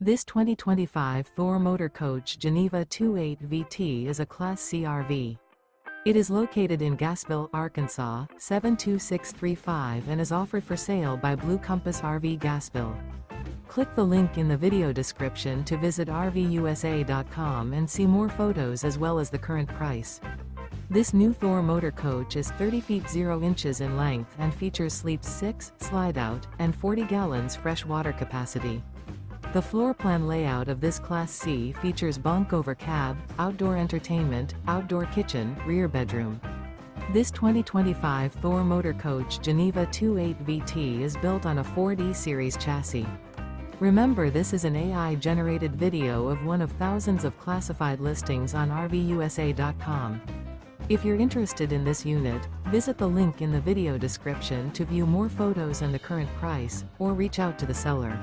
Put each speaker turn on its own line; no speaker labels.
This 2025 Thor Motor Coach Geneva 28 VT is a Class C RV. It is located in Gassville, Arkansas, 72635 and is offered for sale by Blue Compass RV Gassville. Click the link in the video description to visit RVUSA.com and see more photos as well as the current price. This new Thor Motor Coach is 30 feet 0 inches in length and features sleeps 6, slide-out, and 40 gallons fresh water capacity. The floor plan layout of this Class C features bunk over cab, outdoor entertainment, outdoor kitchen, rear bedroom. This 2025 Thor Motor Coach Geneva 28 VT is built on a 4D series chassis. Remember, this is an AI-generated video of one of thousands of classified listings on RVUSA.com. If you're interested in this unit, visit the link in the video description to view more photos and the current price, or reach out to the seller.